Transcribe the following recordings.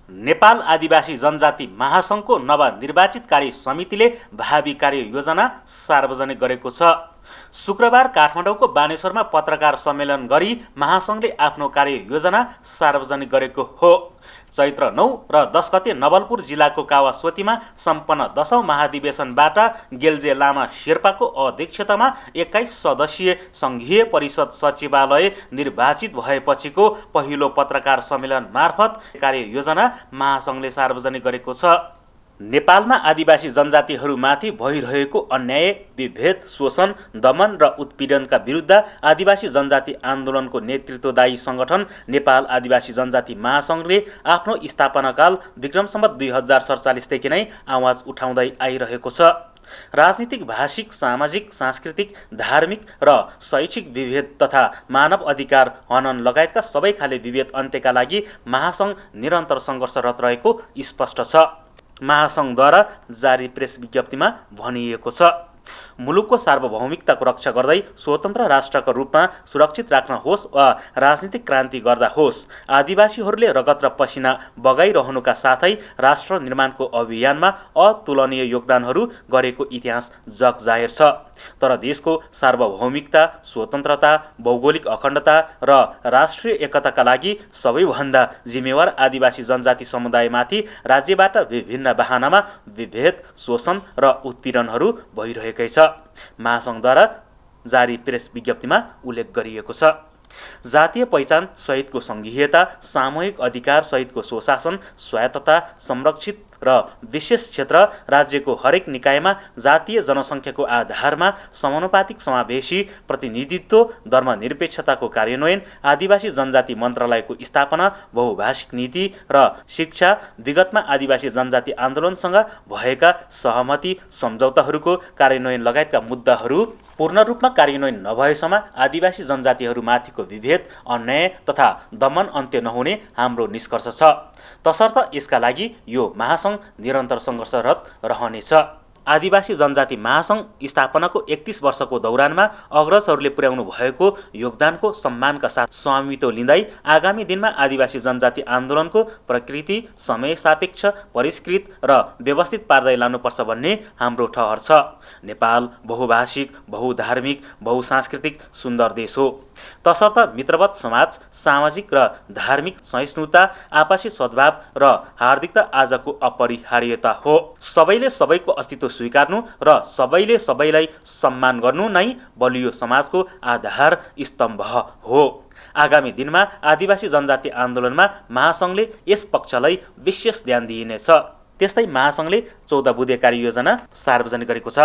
नेपाल आदिवासी जनजाति महासङ्घको नवनिर्वाचित कार्य समितिले भावी कार्ययोजना सार्वजनिक गरेको छ। शुक्रबार काठमाडौँको बानेश्वरमा पत्रकार सम्मेलन गरी महासङ्घले आफ्नो कार्ययोजना सार्वजनिक गरेको हो। चैत्र 9 र 10 गते नवलपुर जिल्लाको कावासोतीमा सम्पन्न 10औं महाधिवेशनबाट गेल्जे लामा शेर्पाको अध्यक्षतामा 21 सदस्यीय सङ्घीय परिषद सचिवालय निर्वाचित भएपछिको पहिलो पत्रकार सम्मेलन मार्फत कार्ययोजना महासङ्घले सार्वजनिक गरेको छ। नेपालमा आदिवासी जनजातिहरूमाथि भइरहेको अन्याय, विभेद, शोषण, दमन र उत्पीडनका विरुद्ध आदिवासी जनजाति आन्दोलनको नेतृत्वदायी सङ्गठन नेपाल आदिवासी जनजाति महासङ्घले आफ्नो स्थापनाकाल विक्रम सम्वत 2047 देखि नै आवाज उठाउँदै आइरहेको छ। राजनीतिक, भाषिक, सामाजिक, सांस्कृतिक, धार्मिक र शैक्षिक विभेद तथा मानव अधिकार हनन लगायतका सबै खाले विभेद अन्त्यका लागि महासङ्घ निरन्तर सङ्घर्षरत रहेको स्पष्ट छ। महासङ्घद्वारा जारी प्रेस विज्ञप्तिमा भनिएको छ, मुलुकको सार्वभौमिकताको रक्षा गर्दै स्वतन्त्र राष्ट्रको रूपमा सुरक्षित राख्न होस् वा राजनीतिक क्रान्ति गर्दा होस्, आदिवासीहरूले रगत र पसिना बगाइरहनुका साथै राष्ट्र निर्माणको अभियानमा अतुलनीय योगदानहरू गरेको इतिहास जगजाहेर छ। तर देशको सार्वभौमिकता, स्वतन्त्रता, भौगोलिक अखण्डता र राष्ट्रिय एकताका लागि सबैभन्दा जिम्मेवार आदिवासी जनजाति समुदायमाथि राज्यबाट विभिन्न बहानामा विभेद, शोषण र उत्पीडनहरू भइरहेकै छ। महासङ्घद्वारा जारी प्रेस विज्ञप्तिमा उल्लेख गरिएको छ। जातीय पहिचान सहितको सङ्घीयता, सामूहिक अधिकार सहितको स्वशासन, स्वायत्तता, संरक्षित र विशेष क्षेत्र, राज्यको हरेक निकायमा जातीय जनसङ्ख्याको आधारमा समानुपातिक समावेशी प्रतिनिधित्व, धर्मनिरपेक्षताको कार्यान्वयन, आदिवासी जनजाति मन्त्रालयको स्थापना, बहुभाषिक नीति र शिक्षा, विगतमा आदिवासी जनजाति आन्दोलनसँग भएका सहमति सम्झौताहरूको कार्यान्वयन लगायतका मुद्दाहरू पूर्ण रूपमा कार्यान्वयन नभएसम्म आदिवासी जनजातिहरूमाथिको विभेद, अन्याय तथा दमन अन्त्य नहुने हाम्रो निष्कर्ष छ। तसर्थ यसका लागि यो महासङ्घ निरन्तर सङ्घर्षरत रहनेछ। आदिवासी जनजाति महासङ्घ स्थापनाको 31 वर्षको दौरानमा अग्रजहरूले पुर्याउनु भएको योगदानको सम्मानका साथ स्वामित्व लिँदै आगामी दिनमा आदिवासी जनजाति आन्दोलनको प्रकृति समय सापेक्ष, परिष्कृत र व्यवस्थित पार्दै लानुपर्छ भन्ने हाम्रो ठहर छ। नेपाल बहुभाषिक, बहुधार्मिक, बहुसांस्कृतिक सुन्दर देश हो। तसर्थ मित्रवत समाज, सामाजिक र धार्मिक सहिष्णुता, आपसी सद्भाव र हार्दिकता आजको अपरिहार्यता हो। सबैले सबैको अस्तित्व स्वीकार्नु र सबैले सबैलाई सम्मान गर्नु नै बलियो समाजको आधार स्तम्भ हो। आगामी दिनमा आदिवासी जनजाति आन्दोलनमा महासङ्घले यस पक्षलाई विशेष ध्यान दिइनेछ। त्यस्तै महासङ्घले 14 बुँदे कार्ययोजना सार्वजनिक गरेको छ,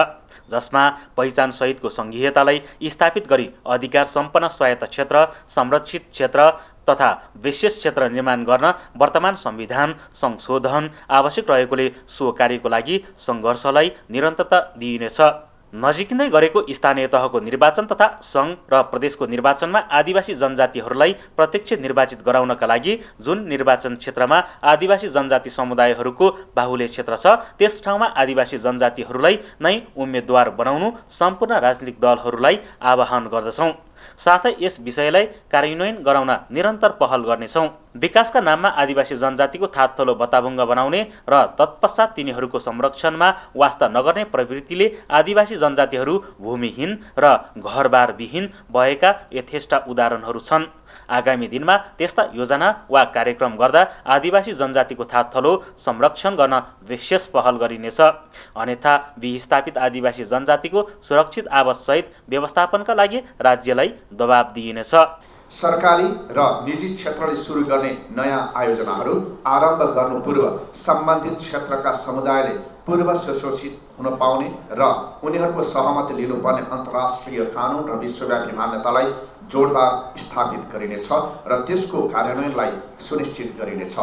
जसमा पहिचान सहितको सङ्घीयतालाई स्थापित गरी अधिकार सम्पन्न स्वायत्त क्षेत्र, संरक्षित क्षेत्र तथा विशेष क्षेत्र निर्माण गर्न वर्तमान संविधान संशोधन आवश्यक रहेकोले सो कार्यको लागि सङ्घर्षलाई निरन्तरता दिइनेछ। नजिकै गरेको स्थानीय तहको निर्वाचन तथा सङ्घ र प्रदेशको निर्वाचनमा आदिवासी जनजातिहरूलाई प्रत्यक्ष निर्वाचित गराउनका लागि जुन निर्वाचन क्षेत्रमा आदिवासी जनजाति समुदायहरूको बाहुल्य क्षेत्र छ, त्यस ठाउँमा आदिवासी जनजातिहरूलाई नै उम्मेद्वार बनाउनु सम्पूर्ण राजनीतिक दलहरूलाई आह्वान गर्दछौँ। साथै यस विषयलाई कार्यान्वयन गराउन निरन्तर पहल गर्नेछौँ। विकासका नाममा आदिवासी जनजातिको थातथलो बताभुङ्ग बनाउने र तत्पश्चात तिनीहरूको संरक्षणमा वास्ता नगर्ने प्रवृत्तिले आदिवासी जनजातिहरू भूमिहीन र घरबारविहीन भएका यथेष्ट उदाहरणहरू छन्। आगामी दिनमा त्यस्ता योजना वा कार्यक्रम गर्दा आदिवासी जनजातिको थातथलो संरक्षण गर्न विशेष पहल गरिनेछ। अन्यथा विस्थापित आदिवासी जनजातिको सुरक्षित आवाससहित व्यवस्थापनका लागि राज्यलाई दबाब दिइनेछ। सरकारी र निजी क्षेत्रले सुरु गर्ने नयाँ आयोजनाहरू आरम्भ गर्नु पूर्व सम्बन्धित क्षेत्रका समुदायले पूर्व सुशोषित हुन पाउने र उनीहरूको सहमति लिनुपर्ने अन्तर्राष्ट्रिय कानुन र विश्वव्यापी मान्यतालाई जोडदार स्थापित गरिनेछ र त्यसको कार्यान्वयनलाई सुनिश्चित गरिनेछ।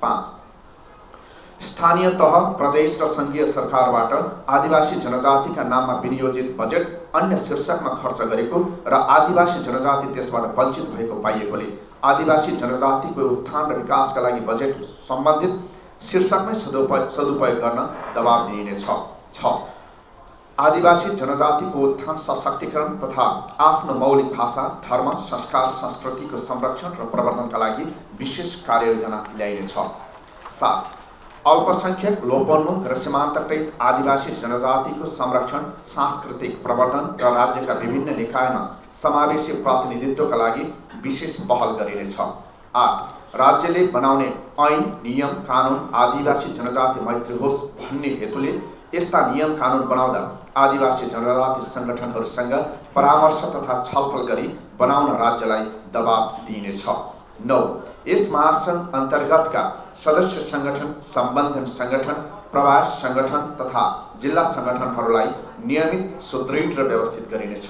5. स्थानीय तह, प्रदेश र सङ्घीय सरकारबाट आदिवासी जनजातिका नाममा विनियोजित बजेट अन्य शीर्षकमा खर्च गरेको र आदिवासी जनजाति त्यसबाट वञ्चित भएको पाइएकोले आदिवासी जनजातिको उत्थान र विकासका लागि बजेट सम्बन्धित शीर्षकमै सदुपयोग गर्न दबाब दिइनेछ। 6. आदिवासी जनजातिको उत्थान, सशक्तिकरण तथा आफ्नो मौलिक भाषा, धर्म, संस्कार, संस्कृतिको संरक्षण र प्रवर्धनका लागि विशेष कार्ययोजना ल्याइनेछ। 7. अल्पसंख्यक लोपोन्मुख र सीमान्तकृत आदिवासी जनजातिको संरक्षण, सांस्कृतिक प्रवर्धन र राज्यका विभिन्न निकायमा समावेशी प्रतिनिधित्वका लागि विशेष पहल गरिनेछ। 8. राज्यले बनाउने ऐन, नियम, कानुन आदिवासी जनजाति मैत्री होस् भन्ने हेतुले यस्ता नियम कानुन बनाउँदा आदिवासी जनजाति संगठनहरूसँग परामर्श तथा छलफल गरी बनाउन राज्यलाई दबाब दिइनेछ। 9. यस महासङ्घ अन्तर्गतका सदस्य संगठन, सम्बन्धन संगठन, प्रवास संगठन तथा जिल्ला संगठनहरूलाई नियमित, सुदृढ र व्यवस्थित गरिनेछ।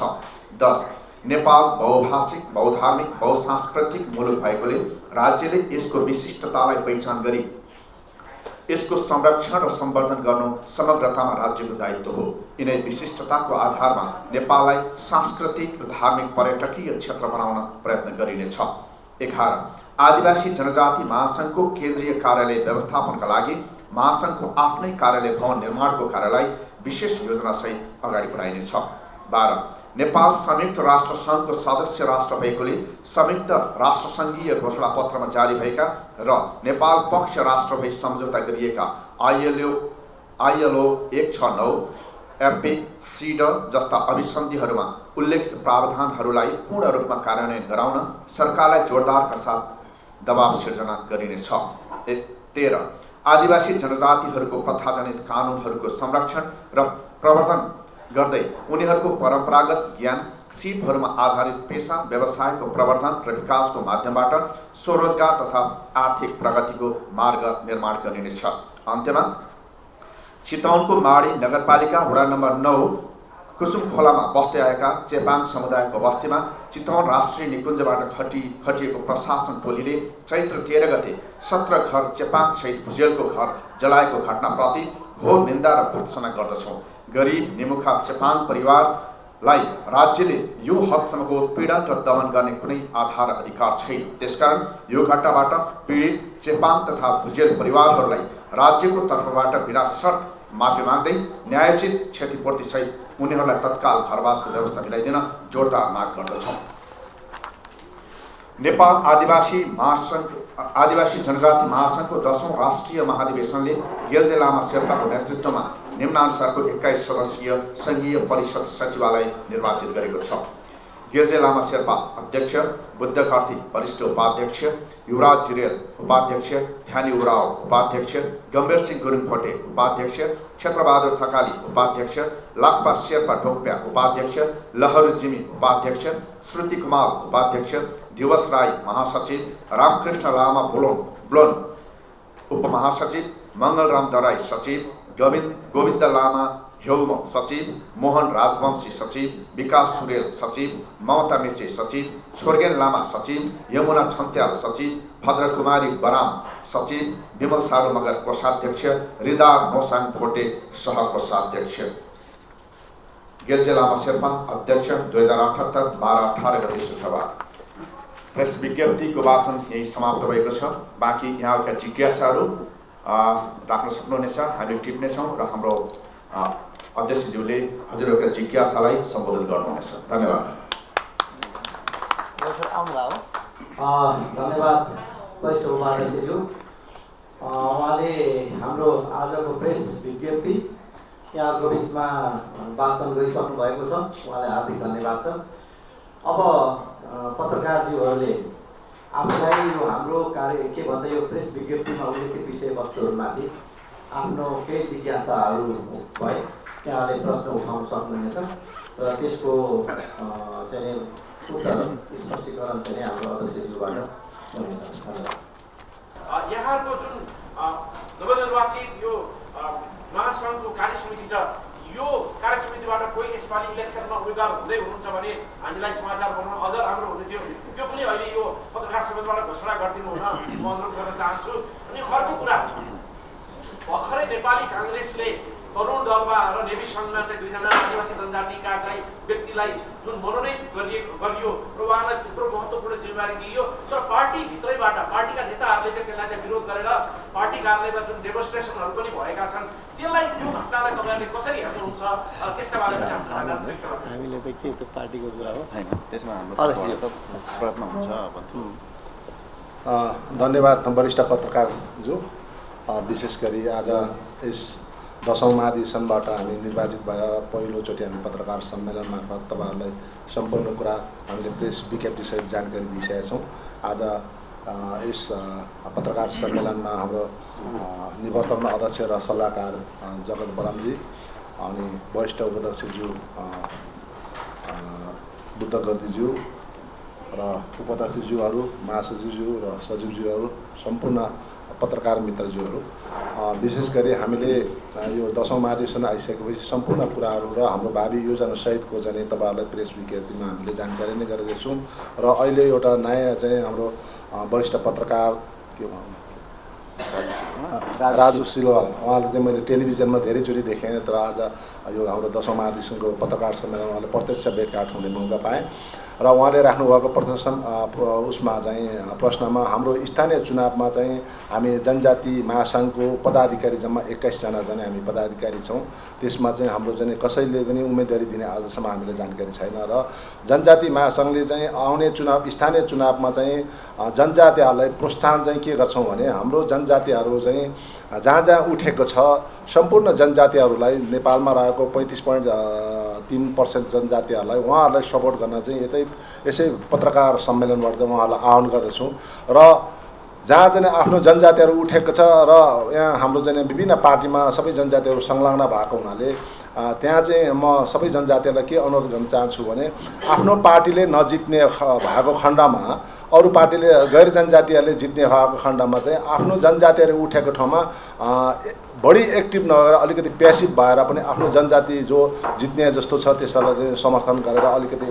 10. नेपाल बहुभाषिक, बहुधार्मिक, बहुसांस्कृतिक मुलुक भएकोले राज्यले यसको विशिष्टतालाई पहिचान गरी यसको संरक्षण र सम्वर्धन गर्नु समग्रतामा राज्यको दायित्व हो। यिनै विशिष्टताको आधारमा नेपाललाई सांस्कृतिक र धार्मिक पर्यटकीय क्षेत्र बनाउन प्रयत्न गरिनेछ। 11. आदिवासी जनजाति महासङ्घको केन्द्रीय कार्यालय व्यवस्थापनका लागि महासङ्घको आफ्नै कार्यालय भवन निर्माणको कार्यलाई विशेष योजनासहित अगाडि बढाइनेछ। 12. नेपाल संयुक्त राष्ट्र सङ्घको सदस्य राष्ट्र भएकोले संयुक्त राष्ट्रसङ्घीय घोषणापत्रमा जारी भएका र नेपाल पक्ष राष्ट्र भई सम्झौता गरिएका ILO 169, FA, CEDAW जस्ता अभिसन्धिहरूमा उल्लेखित प्रावधानहरूलाई पूर्ण रूपमा कार्यान्वयन गराउन सरकारलाई जोडदारका साथ दबाव सिर्जना गरिनेछ। 13. आदिवासी जनजातिहरूको प्रथाजनित कानुनहरूको संरक्षण र प्रवर्धन गर्दै उनीहरूको परम्परागत ज्ञान, सिपहरूमा आधारित पेशा व्यवसायको प्रवर्धन र विकासको माध्यमबाट स्वरोजगार तथा आर्थिक प्रगतिको मार्ग निर्माण गरिनेछ। अन्त्यमा चितवनको माडी नगरपालिका वडा नम्बर 9 कुसुम खोलामा बस्दै आएका चेपाङ समुदायको बस्तीमा चितवन राष्ट्रिय निकुञ्जबाट खटिएको प्रशासन टोलीले चैत्र 13 गते 17 घर चेपाङ सहित भुजेलको घर जलाएको घटनाप्रति घोर निन्दा र भर्त्सना गर्दछौँ। गरिब निमुखा चेपाङ परिवारलाई राज्यले यो हदसम्मको उत्पीडन र दमन गर्ने कुनै आधार अधिकार छैन। त्यसकारण यो घटनाबाट पीडित चेपाङ तथा भुजेल परिवारहरूलाई राज्यको तर्फबाट बिना शर्त माफी माग्दै न्यायोचित क्षतिपूर्ति सहित उनीहरूलाई तत्काल घरवासको व्यवस्था मिलाइदिन जोडदार माग गर्दछौँ। नेपाल आदिवासी जनजाति महासङ्घको 10औं राष्ट्रिय महाधिवेशनले गेल्जे लामा शेर्पाको नेतृत्वमा निम्नानुसारको 21 सदस्यीय सङ्घीय परिषद सचिवालय निर्वाचित गरेको छ। गेल्जे लामा शेर्पा अध्यक्ष, बुद्ध कार्ती वरिष्ठ उपाध्यक्ष, युवराज जिरेल उपाध्यक्ष, ध्यानी उराव उपाध्यक्ष, गम्भीर सिंह गुरुङ भोटे उपाध्यक्ष, क्षेत्रबहादुर थकाली उपाध्यक्ष, लाक्पा शेर्पा ढोक्प्या उपाध्यक्ष, लहरु जिमी उपाध्यक्ष, श्रुति कुमार उपाध्यक्ष, दिवस राई महासचिव, रामकृष्ण लामा ब्लोन उपमहासचिव, मङ्गलराम दराई सचिव, गोविन्द लामा ह्योल्मो सचिव, मोहन राजवंशी सचिव, विकास सुरेल सचिव, ममता मिर्चे सचिव, छोर्गेन लामा सचिव, यमुना छन्त्याल सचिव, भद्रकुमारी बराम सचिव, विमल सारू मगर कोषाध्यक्ष, रिदार नोसाङ भोटे सहकोषाध्यक्ष। गेल्जे लामा शेर्पा अध्यक्ष 2078 12-18 गते शुक्रबार। प्रेस विज्ञप्तिको वाचन यही समाप्त भएको छ। बाँकी यहाँका जिज्ञासाहरू राख्न सक्नुहुनेछ, हामी टिप्नेछौँ र हाम्रो अध्यक्षज्यूले हजुरहरूका जिज्ञासालाई सम्बोधन गर्नुहुनेछ। धन्यवाद। धन्यवाद वरिष्ठ उपाध्यक्षज्यू। उहाँले हाम्रो आजको प्रेस विज्ञप्ति यहाँको बिचमा वाचन गरिसक्नु भएको छ, उहाँलाई हार्दिक धन्यवाद छ। अब पत्रकारज्यूहरूले आफूलाई यो हाम्रो कार्य के भन्छ यो प्रेस विज्ञप्तिमा उल्लेखित विषयवस्तुहरूमाथि आफ्नो केही जिज्ञासाहरू भए त्यहाँले प्रश्न उठाउन सक्नुहुनेछ र त्यसको चाहिँ उत्तर स्पष्टीकरण चाहिँ हाम्रो अध्यक्षज्यूबाट हुनेछ। धन्यवाद। यहाँहरूको जुन नवनिर्वाचित यो महासङ्घको कार्यसमिति छ, यो कार्यसमितिबाट कोही यसपालि इलेक्सनमा उम्मेदवार हुँदै हुनुहुन्छ भने हामीलाई समाचार बनाउन अझ राम्रो हुने थियो। त्यो पनि अहिले यो पत्रकार सम्मेलनबाट घोषणा गरिदिनु हुन म अनुरोध गर्न चाहन्छु। अनि अर्को कुरा, भर्खरै नेपाली काङ्ग्रेसले तरुण दलमा र नेवी सङ्घमा चाहिँ 2 जना आदिवासी जनजातिका चाहिँ व्यक्तिलाई जुन मनोनयन गरियो र उहाँलाई त्यत्रो महत्त्वपूर्ण जिम्मेवारी दिइयो, तर पार्टीभित्रैबाट पार्टीका नेताहरूले चाहिँ त्यसलाई चाहिँ विरोध गरेर पार्टी कार्यालयमा जुन डेमोन्स्ट्रेसनहरू पनि भएका छन्, त्यसलाई त्यो घटनालाई तपाईँहरूले कसरी हेर्नुहुन्छ? त्यसका बारेमा हामीले त के त्यो पार्टीको कुरा हो हैन, त्यसमा हाम्रो प्रयत्न हुन्छ। धन्यवाद वरिष्ठ पत्रकारज्यू। विशेष गरी आज यस 10औं महाधिवेशनबाट हामी निर्वाचित भएर पहिलोचोटि हामी पत्रकार सम्मेलन मार्फत तपाईँहरूलाई सम्पूर्ण कुरा हामीले प्रेस विज्ञप्तिसहित जानकारी दिइसकेका छौँ। आज यस पत्रकार सम्मेलनमा हाम्रो निवर्तमान अध्यक्ष र सल्लाहकार जगत बरामजी अनि वरिष्ठ उपाध्यक्षज्यू बुद्ध गद्दीज्यू र उपाध्यक्षज्यूहरू महासचिवज्यू र सचिवज्यूहरू सम्पूर्ण पत्रकार मित्रज्यूहरू विशेष गरी हामीले यो 10औं महाधिवेशन आइसकेपछि सम्पूर्ण कुराहरू र हाम्रो भावी योजना सहितको चाहिँ तपाईँहरूलाई प्रेस विज्ञप्तिमा हामीले जानकारी नै गरेका छौँ। र अहिले एउटा नयाँ चाहिँ हाम्रो वरिष्ठ पत्रकार के भन्नु राजु सिलवाल उहाँले चाहिँ मैले टेलिभिजनमा धेरैचोटि देखेँ, तर आज यो हाम्रो 10औं महाधिवेशनको पत्रकार सम्मेलन उहाँले प्रत्यक्ष भेटघाट हुने मौका पाएँ र उहाँले राख्नुभएको प्रत्यक्ष उसमा चाहिँ प्रश्नमा हाम्रो स्थानीय चुनावमा चाहिँ हामी जनजाति महासङ्घको पदाधिकारी जम्मा 21 जना चाहिँ हामी पदाधिकारी छौँ। त्यसमा चाहिँ हाम्रो चाहिँ कसैले पनि उम्मेदवारी दिने आजसम्म हामीले जानकारी छैन र जनजाति महासङ्घले चाहिँ आउने चुनाव स्थानीय चुनावमा चाहिँ जनजातिहरूलाई प्रोत्साहन चाहिँ के गर्छौँ भने हाम्रो जनजातिहरू चाहिँ जहाँ जहाँ उठेको छ सम्पूर्ण जनजातिहरूलाई नेपालमा रहेको 35.3% जनजातिहरूलाई उहाँहरूलाई सपोर्ट गर्न चाहिँ यसै पत्रकार सम्मेलनबाट चाहिँ उहाँहरूलाई आह्वान गर्दछौँ। र जहाँ चाहिँ आफ्नो जनजातिहरू उठेको छ र यहाँ हाम्रो चाहिँ विभिन्न पार्टीमा सबै जनजातिहरू संलग्न भएको हुनाले त्यहाँ चाहिँ म सबै जनजातिहरूलाई के अनुरोध गर्न चाहन्छु भने आफ्नो पार्टीले नजित्ने भएको खण्डमा अरू पार्टीले गैर जनजातिहरूले जित्ने भएको खण्डमा चाहिँ आफ्नो जनजातिहरू उठेको ठाउँमा बढी एक्टिभ नभएर अलिकति प्यासिभ भएर पनि आफ्नो जनजाति जो जित्ने जस्तो छ त्यसलाई चाहिँ समर्थन गरेर अलिकति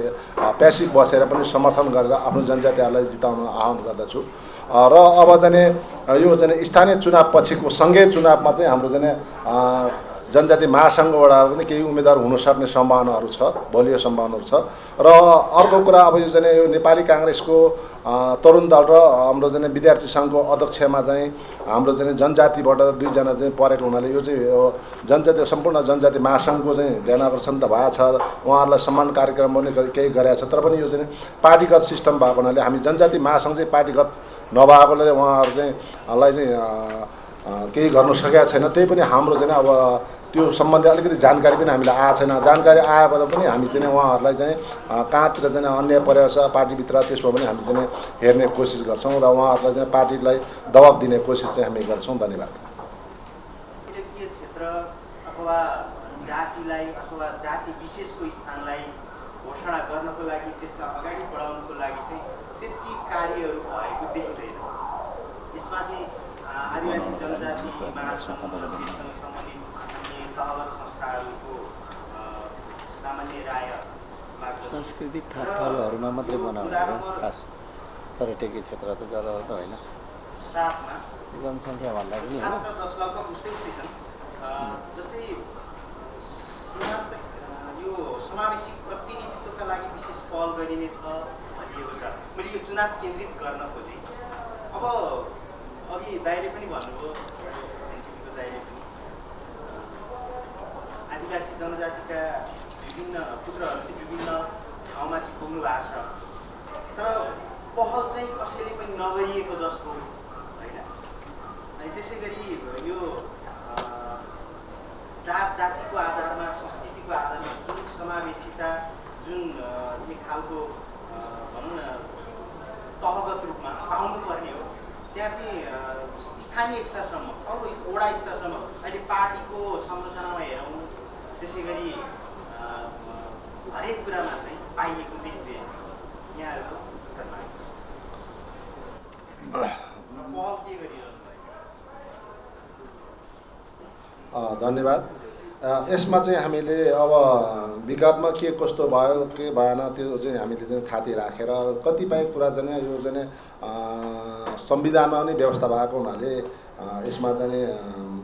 प्यासिभ बसेर पनि समर्थन गरेर आफ्नो जनजातिहरूलाई जिताउन आह्वान गर्दछु। र अब चाहिँ यो चाहिँ स्थानीय चुनाव पछिको सँगै चुनावमा चाहिँ हाम्रो चाहिँ जनजाति महासङ्घबाट पनि केही उम्मेदवार हुनसक्ने सम्भावनाहरू छ, बलियो सम्भावनाहरू छ। र अर्को कुरा अब यो चाहिँ यो नेपाली काङ्ग्रेसको तरुण दल र हाम्रो चाहिँ विद्यार्थी सङ्घको अध्यक्षमा चाहिँ हाम्रो चाहिँ जनजातिबाट 2 जना चाहिँ परेको हुनाले यो चाहिँ जनजाति सम्पूर्ण जनजाति महासङ्घको चाहिँ ध्यान आकर्षण त भएको छ, उहाँहरूलाई सम्मान कार्यक्रम पनि केही गरेको छ। तर पनि यो चाहिँ पार्टीगत सिस्टम भएको हुनाले हामी जनजाति महासङ्घ चाहिँ पार्टीगत नभएकोले उहाँहरू चाहिँ केही गर्नु सकेका छैन। त्यही पनि हाम्रो चाहिँ अब त्यो सम्बन्धी अलिकति जानकारी पनि हामीलाई आएको छैन। जानकारी आएबाट पनि हामी चाहिँ उहाँहरूलाई चाहिँ कहाँतिर चाहिँ अन्याय परेको छ पार्टीभित्र त्यसमा पनि हामी चाहिँ हेर्ने कोसिस गर्छौँ र उहाँहरूलाई चाहिँ पार्टीलाई दबाब दिने कोसिस चाहिँ हामी गर्छौँ। धन्यवाद। क्षेत्र अथवा जातिलाई अथवा जाति विशेषको स्थानलाई घोषणा गर्नको लागि त्यसलाई अगाडि बढाउनको लागि चाहिँ त्यति कार्यहरू भएको देखिँदैन। यसमा चाहिँ आदिवासी जनजाति महासङ्घसँग सम्बन्धित तहगत संस्थाहरूको सामान्य राय सांस्कृतिक थलहरूमा मात्रै बनाउनु खास पर्यटकीय क्षेत्र त ज्यादा त होइन, 7मा जनसङ्ख्या भन्दा पनि 7 र 10 लगभग उस्तै छन्। जस्तै यो समावेशी प्रतिनिधित्वका लागि विशेष पहल गरिनेछ भनिएको छ। मैले यो चुनाव केन्द्रित गर्न खोजेँ। अब अघि दाइले पनि भन्नुभयो, एनटिपीको दाइले पनि आदिवासी जनजातिका विभिन्न पुत्रहरू चाहिँ विभिन्न ठाउँमा चाहिँ पुग्नु भएको छ, तर पहल चाहिँ कसैले पनि नगरिएको जस्तो होइन। अनि त्यसै गरी यो जातिको आधारमा संस्कृतिको आधारमा जुन समावेशिता जुन एक खालको भनौँ न तहगत रूपमा पाउनुपर्ने हो त्यहाँ चाहिँ स्थानीय स्तरसम्म अरू वडा स्तरसम्म अहिले पार्टीको संरचनामा हेरौँ त्यसै गरी हरेक कुरामा चाहिँ पाइएको देखिँदैन। यहाँहरूको पहल के गरिरहनु? धन्यवाद। यसमा चाहिँ हामीले अब विगतमा के कस्तो भयो के भएन त्यो चाहिँ हामीले चाहिँ थाती राखेर कतिपय कुरा चाहिँ यो चाहिँ संविधानमा पनि व्यवस्था भएको हुनाले यसमा चाहिँ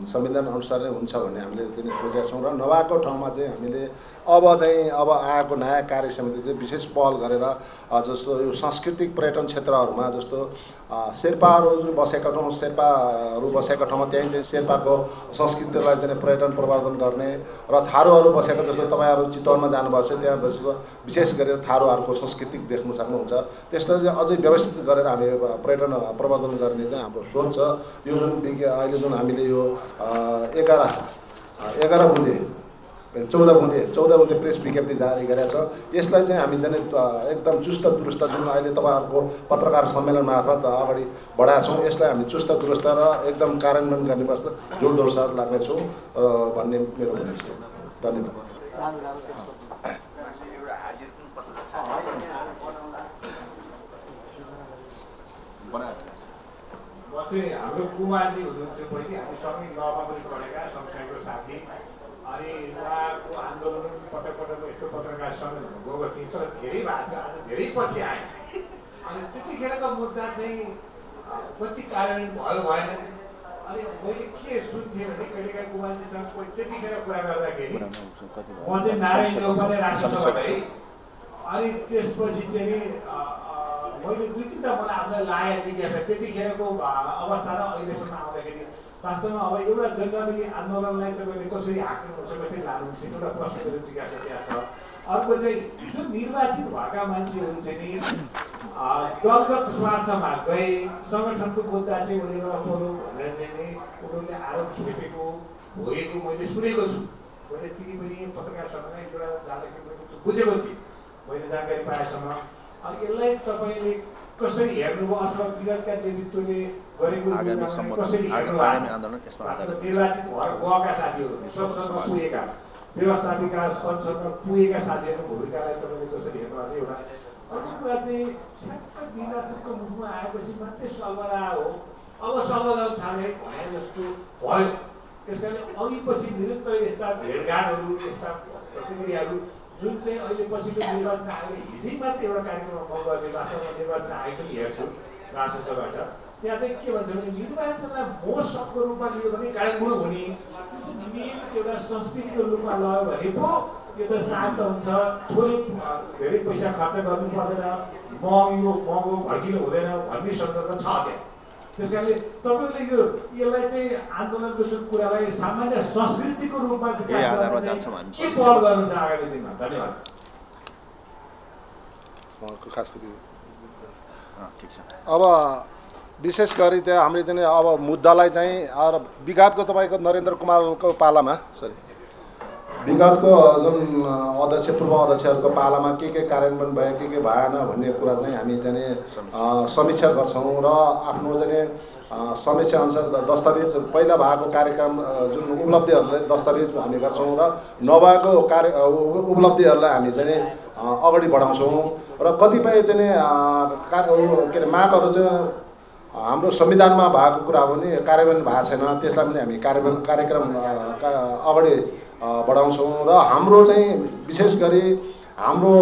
संविधान अनुसार नै हुन्छ भन्ने हामीले चाहिँ सोचेका छौँ। र नभएको ठाउँमा चाहिँ हामीले अब आएको नयाँ कार्य समिति चाहिँ विशेष पहल गरेर जस्तो यो सांस्कृतिक पर्यटन क्षेत्रहरूमा जस्तो शेर्पाहरू बसेका ठाउँमा त्यहीँ चाहिँ शेर्पाको संस्कृतिलाई चाहिँ पर्यटन प्रवर्धन गर्ने र थारूहरू बसेको जस्तो तपाईँहरू चितवनमा जानुभएको छ त्यहाँ विशेष गरेर थारूहरूको संस्कृति देख्न सक्नुहुन्छ। त्यस्तो चाहिँ अझै व्यवस्थित गरेर हामी पर्यटन प्रवर्धन गर्ने चाहिँ हाम्रो सोच छ। यो जुन अहिले जुन हामीले यो 11 बुँदे 14 बुँदे प्रेस विज्ञप्ति जारी गरेका छ, यसलाई चाहिँ हामी चाहिँ एकदम चुस्त दुरुस्त जुन अहिले तपाईँहरूको पत्रकार सम्मेलन मार्फत अगाडि बढाएका छौँ, यसलाई हामी चुस्त दुरुस्त र एकदम कार्यान्वयन गर्नुपर्छ, जोड साथ लाग्नेछौँ भन्ने मेरो भनाइ छ। धन्यवाद। म चाहिँ हाम्रो कुमारजी हुनुहुन्थ्यो पहिले, हामी सँगै लमा पनि पढेका सँगसँगैको साथी, अनि उहाँको आन्दोलन पटक पटक यस्तो पत्रकार सम्मेलन गएको थिएँ, तर धेरै भएको थियो, आज धेरै पछि आएँ। अनि त्यतिखेरको मुद्दा चाहिँ कति कार्यान्वयन भयो भएन। अनि मैले के सुन्थेँ भने कहिलेकाहीँ कुमारजीसँग कोही त्यतिखेर कुरा गर्दाखेरि म चाहिँ नारायण नेउपाने राष्ट्रसभाबाट है, अनि त्यसपछि चाहिँ मैले 2-3टा मलाई आफूलाई लागेको जिज्ञासा त्यतिखेरको अवस्था र अहिलेसम्म आउँदाखेरि वास्तवमा अब एउटा जनजाति आन्दोलनलाई तपाईँले कसरी हाँक्नुहुन्छ, कसरी लानुहुन्छ, एउटा प्रश्न मेरो जिज्ञासा त्यहाँ छ। अर्को चाहिँ जो निर्वाचित भएका मान्छेहरू चाहिँ नि दलगत स्वार्थमा गए, सङ्गठनको मुद्दा चाहिँ उनीहरू नपरौँ भनेर चाहिँ नि उनीहरूले आरोप खेपेको भएको मैले सुनेको छु। मैले ती पनि पत्रकार सम्मेलन एउटा जाँदाखेरि मैले बुझेको थिएँ, मैले जानकारी पाएसम्म। अनि यसलाई तपाईँले कसरी हेर्नुभयो अथवा विगतका नेतृत्वले गरेको कसरी हेर्नुभयो? निर्वाचित भएर गएका साथीहरू, संसदमा पुगेका, व्यवस्थापिका संसदमा पुगेका साथीहरूको भूमिकालाई तपाईँले कसरी हेर्नुभएको छ? एउटा अर्को कुरा चाहिँ ठ्याक्क निर्वाचनको मुखमा आएपछि मात्रै सल्लाह हो, अब सल्लाह थाले भने जस्तो भयो। त्यस कारणले अघि पछि निरन्तर यस्ता भेटघाटहरू, यस्ता प्रतिक्रियाहरू जुन चाहिँ अहिले पछिल्लो निर्वाचन आयोगले हिजै मात्रै एउटा कार्यक्रममा म गर्थेँ, वास्तवमा निर्वाचन आयोग पनि हेर्छु राष्ट्रसभाबाट, त्यहाँ चाहिँ के भन्छ भने निर्वाचनलाई मोसको रूपमा लियो भने गाडीमुड हुने, एउटा संस्कृतिको रूपमा लयो भने पो यो त शान्त हुन्छ, थोरै धेरै पैसा खर्च गर्नु पर्दैन, महँगो भड्किलो हुँदैन भन्ने सन्दर्भ छ त्यहाँ। त्यस कारणले तपाईँले यसलाई चाहिँ आन्दोलनको जुन कुरालाई सामान्य संस्कृतिको रूपमा विकास गर्न के पहल गर्नुहुन्छ आगामी दिनमा? धन्यवाद। खास गरी अब विशेष गरी त्यहाँ हामीले चाहिँ अब मुद्दालाई चाहिँ विगतको तपाईँको नरेन्द्र कुमारको पालामा विगतको जुन अध्यक्ष पूर्व अध्यक्षहरूको पालामा के कार्यान्वयन भयो, के भएन भन्ने कुरा चाहिँ हामी चाहिँ समीक्षा गर्छौँ र आफ्नो चाहिँ समीक्षा अनुसार दस्तावेज पहिला भएको कार्यक्रम जुन उपलब्धिहरूलाई दस्तावेज हामी गर्छौँ र नभएको उपलब्धिहरूलाई हामी चाहिँ अगाडि बढाउँछौँ र कतिपय चाहिँ के अरे मागहरू चाहिँ हाम्रो संविधानमा भएको कुरा पनि कार्यान्वयन भएको छैन, त्यसलाई पनि हामी कार्यक्रम अगाडि बढाउँछौँ र हाम्रो चाहिँ विशेष गरी हाम्रो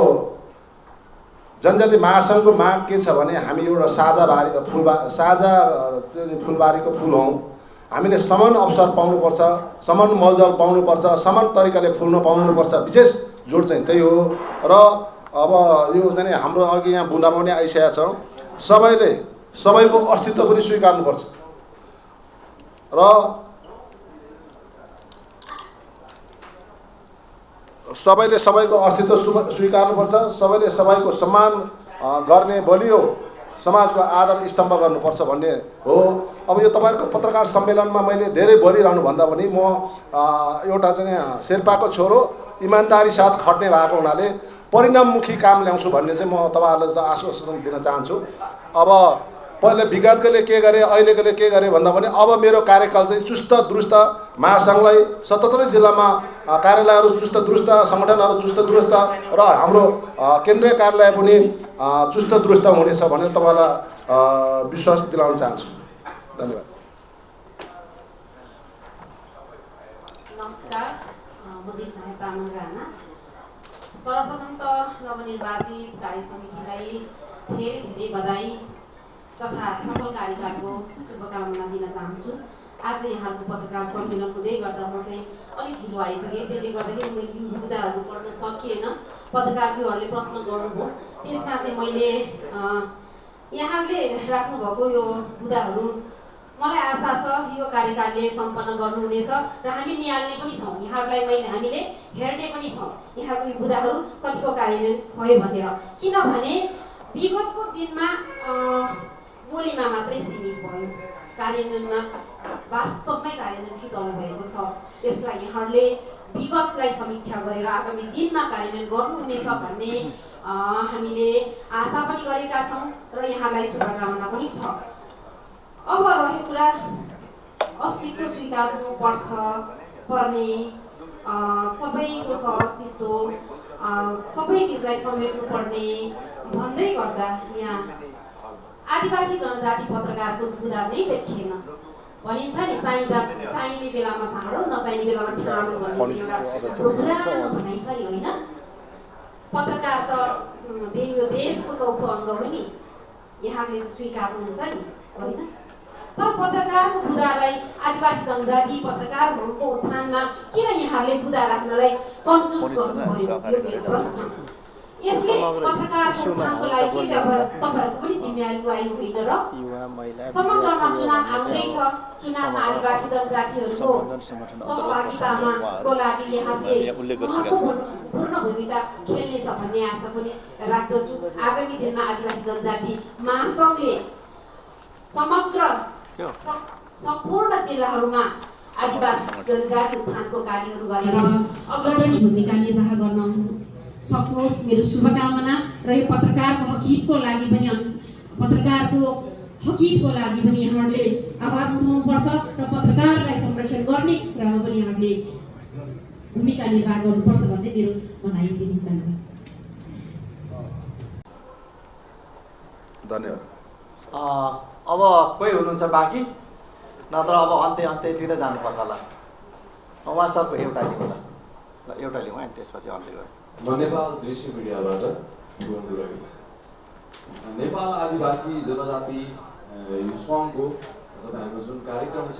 जनजाति महासङ्घको माग के छ भने हामी एउटा साझा फुलबारीको फुल हौँ, हामीले समान अवसर पाउनुपर्छ, समान मलजल पाउनुपर्छ, समान तरिकाले फुल्न पाउनुपर्छ, विशेष जोड चाहिँ त्यही हो। र अब यो चाहिँ हाम्रो अघि यहाँ बुन्दामा पनि आइसकेका छ, सबैको अस्तित्व पनि स्वीकार्नुपर्छ र सबैले सबैको अस्तित्व स्वीकार्नुपर्छ, सबैले सबैको सम्मान गर्ने बलियो समाजको आधार स्तम्भ गर्नुपर्छ भन्ने हो। अब यो तपाईँहरूको पत्रकार सम्मेलनमा मैले धेरै बोलिरहनु भन्दा पनि म एउटा चाहिँ शेर्पाको छोरो इमान्दारी साथ खट्ने भएको हुनाले परिणाममुखी काम ल्याउँछु भन्ने चाहिँ म तपाईँहरूलाई चाहिँ आश्वासन दिन चाहन्छु। अब पहिले विगतकोले के गरे, अहिलेकोले के गरे भन्दा पनि अब मेरो कार्यकाल चाहिँ चुस्त दुरुस्त महासङ्घलाई 77 जिल्लामा कार्यालयहरू चुस्त दुरुस्त, सङ्गठनहरू चुस्त दुरुस्त र हाम्रो केन्द्रीय कार्यालय पनि चुस्त दुरुस्त हुनेछ भनेर तपाईँलाई विश्वास दिलाउन चाहन्छु। धन्यवाद। नमस्कार, म दिपा तामाङ राणा। सर्वप्रथम त नवनिर्वाचित कार्य समितिलाई धेरै बधाई तथा सफल कार्यकालको शुभकामना दिन चाहन्छु। आज यहाँको पत्रकार सम्मेलन हुँदै गर्दा म चाहिँ अलिक ढिलो आइपुगेँ, त्यसले गर्दाखेरि मैले यो मुद्दाहरू पढ्न सकिएन। पत्रकारज्यूहरूले प्रश्न गर्नुभयो, त्यसमा चाहिँ मैले यहाँले राख्नुभएको यो मुद्दाहरू मलाई आशा छ यो कार्यकालले सम्पन्न गर्नुहुनेछ र हामी निहाल्ने पनि छौँ, हामीले हेर्ने पनि छौँ यहाँको यो मुद्दाहरू कतिको कार्यान्वयन भयो भनेर। किनभने विगतको दिनमा बोलीमा मात्रै सीमित भयो, कार्यान्वयनमा वास्तवमै कार्यान्वयन गर्नु भएको छ। यसलाई यहाँहरूले विगतलाई समीक्षा गरेर आगामी दिनमा कार्यान्वयन गर्नुहुनेछ भन्ने हामीले आशा पनि गरेका छौँ र यहाँलाई शुभकामना पनि छ। अब रह्यो कुरा अस्तित्व स्वीकार्नुपर्छ पर्ने सबैको अस्तित्व सबै चिजलाई समेट्नुपर्ने भन्दै गर्दा यहाँ आदिवासी जनजाति पत्रकारको बुदा नै देखिएन। भनिन्छ नि चाहिने बेलामा भाँडो नचाहिने बेलामा ठाडो भन्ने एउटा पुरानो भनाइ छ नि होइन। पत्रकार त यो देशको चौथो अङ्ग हो नि, यहाँले स्वीकार्नुहुन्छ नि होइन। तर पत्रकारको बुदालाई आदिवासी जनजाति पत्रकारहरूको उत्थानमा किन यहाँहरूले बुदा राख्नलाई कन्जुस गर्नुभयो, यो मेरो प्रश्न। यसले पत्रकारको उत्थानको लागि के तपाईँहरूको पनि जिम्मेवारी होइन र? समग्रमा चुनाव आउँदैछ, चुनावमा आदिवासी जनजातिहरूको सहभागिताको लागि यहाँले महत्त्वपूर्ण भूमिका खेल्नेछ भन्ने आशा पनि राख्दछु। आगामी दिनमा आदिवासी जनजाति महासङ्घले समग्र सम्पूर्ण जिल्लाहरूमा आदिवासी जनजाति उत्थानको कार्यहरू गरेर अग्रणी भूमिका निर्वाह गर्न सकोस् मेरो शुभकामना। र यो पत्रकारको हकितको लागि पनि यहाँहरूले आवाज उठाउनुपर्छ र पत्रकारलाई संरक्षण गर्ने कुरामा पनि यहाँहरूले भूमिका निर्वाह गर्नुपर्छ भन्ने मेरो भनाइ। धन्यवाद। अब कोही हुनुहुन्छ बाँकी, नत्र अब अन्त्यतिर जानुपर्छ होला। उहाँ सबको एउटा लिउँ होला, एउटा लिउँ अनि त्यसपछि अन्त्य गरौँ। म नेपाल दृश्य मिडियाबाट भुवन गुरुङ। नेपाल आदिवासी जनजाति सङ्घको तपाईँहरूको जुन कार्यक्रम छ,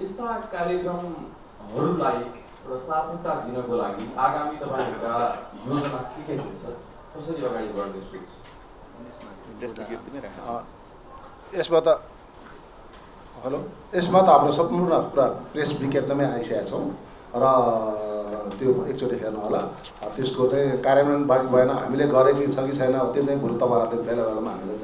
यस्ता कार्यक्रमहरूलाई एउटा सार्थकता दिनको लागि आगामी तपाईँहरूका योजना के छ, कसरी अगाडि बढ्ने सोच? यसमा त हाम्रो सम्पूर्ण कुरा प्रेस विज्ञप्तिमै आइसकेका छौँ र त्यो एकचोटि हेर्नु होला। त्यसको चाहिँ कार्यान्वयन बाँकी भएन, हामीले गरेको छ कि छैन त्यो चाहिँ बरु तपाईँहरूले बेला बेलामा हामीलाई